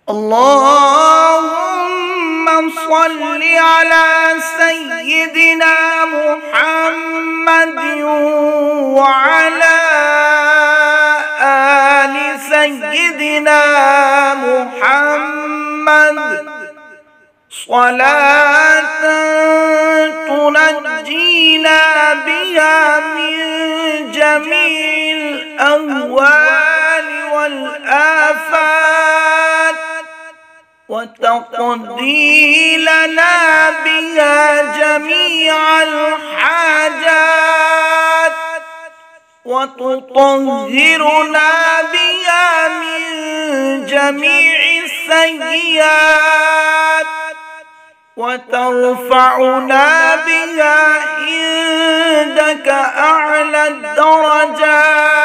اللهم صل على سيدنا محمد وعلى آل سيدنا محمد صلاة تنجينا بها من جميع الأهوال والآفات وتقضي لنا بها جميع الحاجات وتطهرنا بها من جميع السيئات وترفعنا بها عندك أعلى الدرجات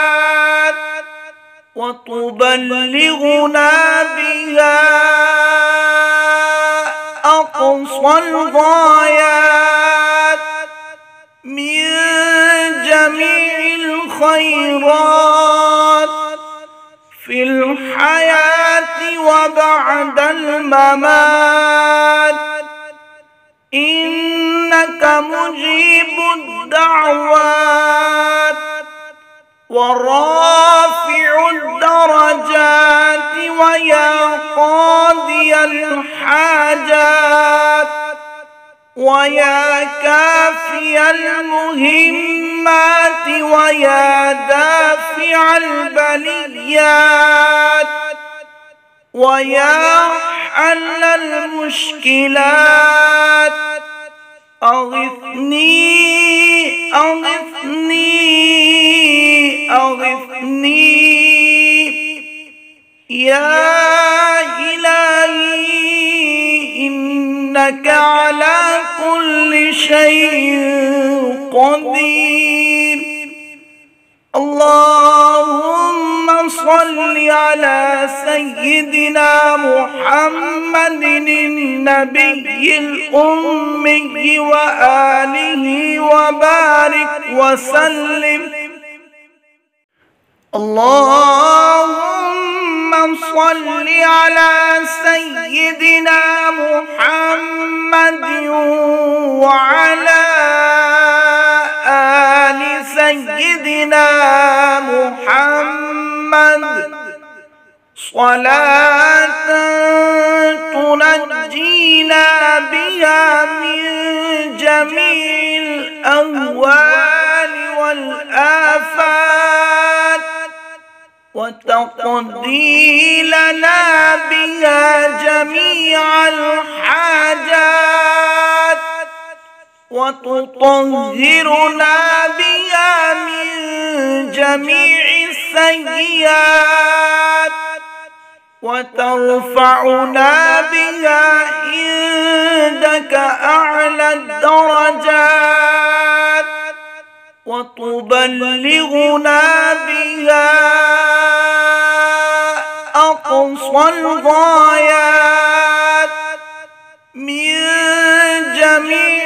وتبلغنا بها أقصى الغايات من جميع الخيرات في الحياة وبعد الممات، إنك مجيب الدعوات ورافع الدرجات ويا قاضي الحاجات ويا كافي المهمات ويا دافع البليات ويا حل المشكلات، أغثني أغثني أغثني يا إلهي إنك على كل شيء قدير. اللهم صل على سيدنا محمد النبي الأمي وآله وبارك وسلم. اللهم صل على سيدنا محمد وعلى آل سيدنا محمد صلاة تنجينا بها من جميع الأهوال والآفات وتقضي لنا بها جميع الحاجات وتطهرنا بها من جميع السيئات وترفعنا بها عندك أعلى الدرجات وتبلغنا بها أقصى الغايات من جميع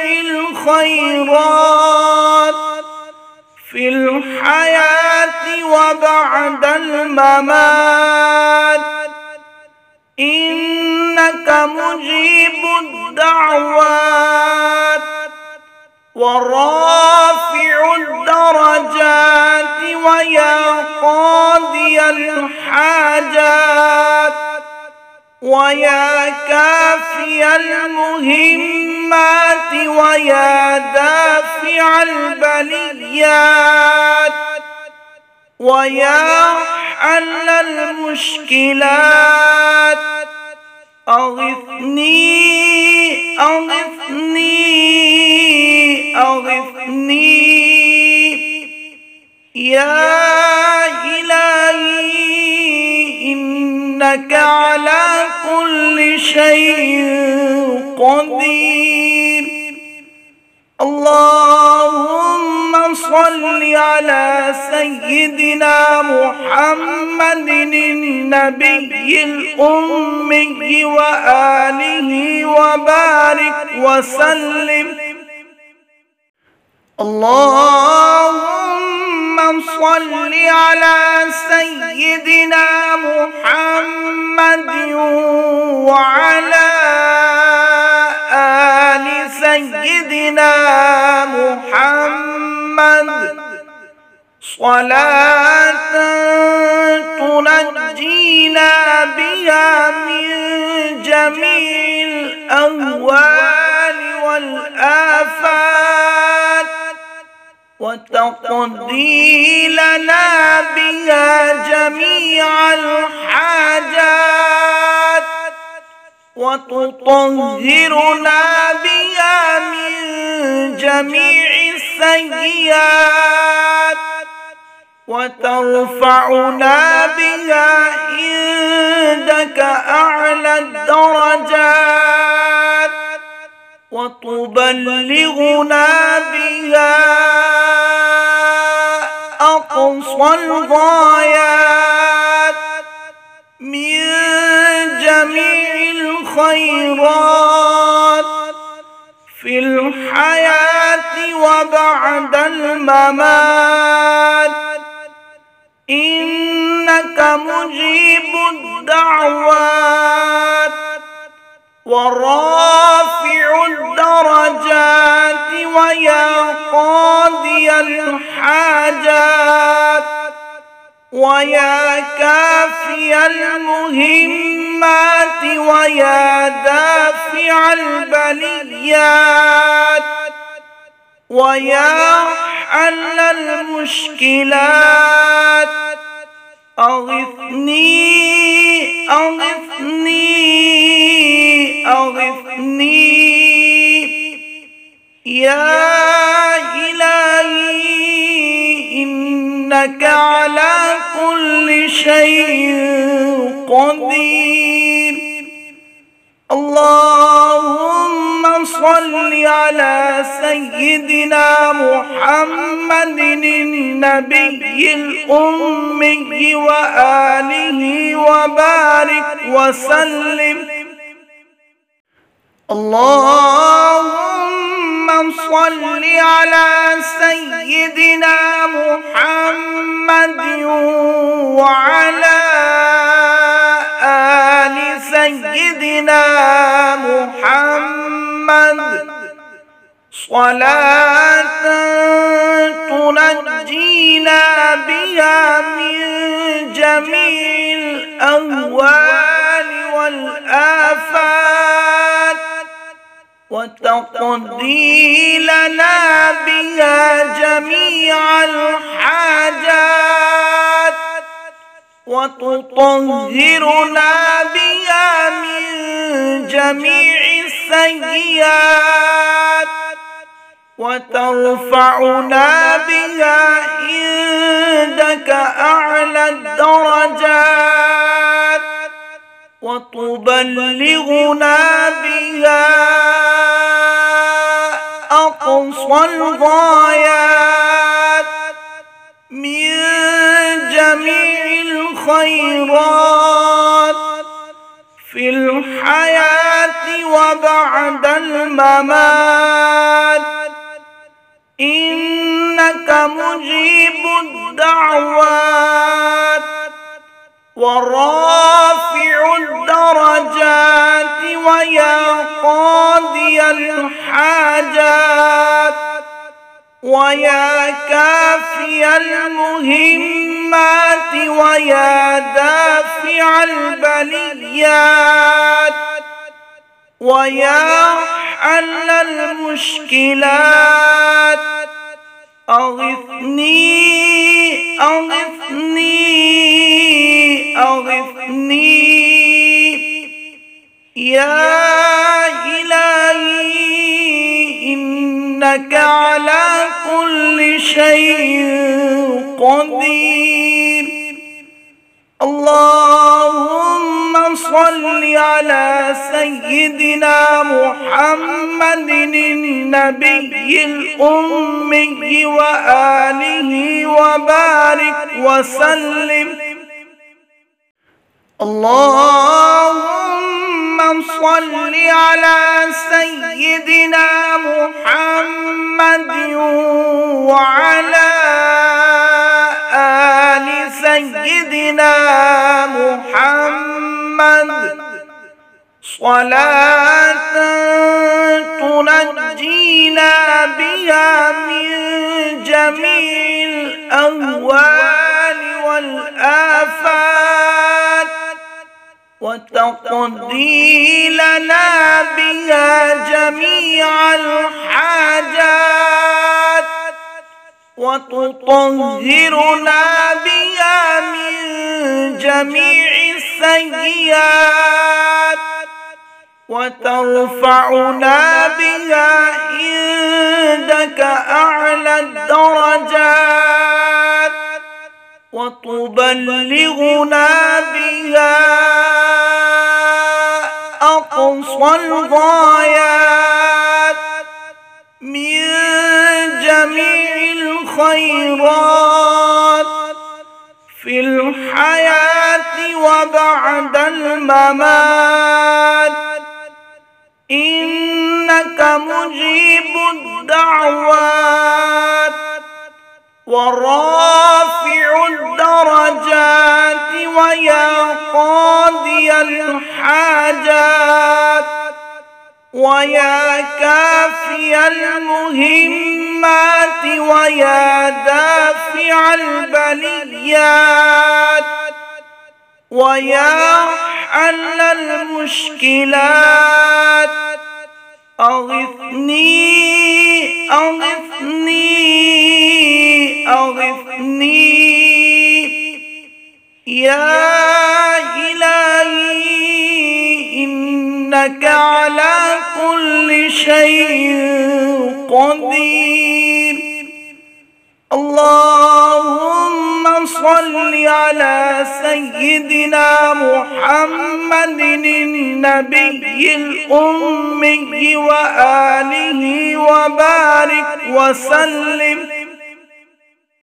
الخيرات في الحياة وبعد الممات، إنك مجيب الدعوات ورافع الدرجات ويا قاضي الحاجات ويا كافي المهمات ويا دافع البليات ويا حل المشكلات، أغثني أغثني أغثني يا إلهي إنك على كل شيء قدير. اللهم صل على سيدنا محمد النبي الأمي وآله وبارك وسلم. اللهم صل على سيدنا محمد سيدنا محمد صلاة تنجينا بها من جميع الأهوال والآفات وتقضي لنا بها جميع الحاجات وتطهرنا بها من جميع السيئات وترفعنا بها عندك أعلى الدرجات وتبلغنا بها أقصى الغايات من جميع الخيرات في الحياة وبعد الممات إنك مجيب الدعوات ورافع الدرجات ويا قاضي الحاجات ويا كافي المهمات ويا دافع البليات ويا حل المشكلات أغثني أغثني أغثني يا إلهي إنك على كل شيء قدير. اللهم صل على سيدنا محمد النبي الأمي وآله وبارك وسلم. اللهم صل على سيدنا محمد وعلى آل سيدنا محمد صلاة تنجينا بها من جميع الأهوال والآفات وتقضي لنا بها جميع الحاجات وتطهرنا بها من جميع السيئات وترفعنا بها عندك أعلى الدرجات وتبلغنا بها أقصى الغايات من جميع الخيرات في الحياة وبعد الممات إنك مجيب الدعوات ورافع الدرجات ويا قاضي الحاجات ويا كافي المهمات ويا دافع البليات ويا حل المشكلات أغثني أغثني أغثني يا إلهي إنك على كل شيء قدير. اللهم صل على سيدنا محمد النبي الأمي وآله وبارك وسلم. اللهم صل على سيدنا محمد وعلى آل سيدنا محمد صلاة تنجينا بها من جميع الأهوال والآفات وتقضي لنا بها جميع الحاجات وتطهرنا بها من جميع السيئات وترفعنا بها عندك أعلى الدرجات وتبلغنا بها أقصى الغايات من جميع الخيرات في الحياة وبعد الممات، إنك مجيب الدعوات ورافع الدرجات ويا قاضي الحاجات ويا كافي المهمات ويا دافع البليات ويا حل المشكلات أغثني أغثني أغثني يا إلهي إنك على كل شيء قدير. اللهم صل على سيدنا محمد النبي الأمي وآله وبارك وسلم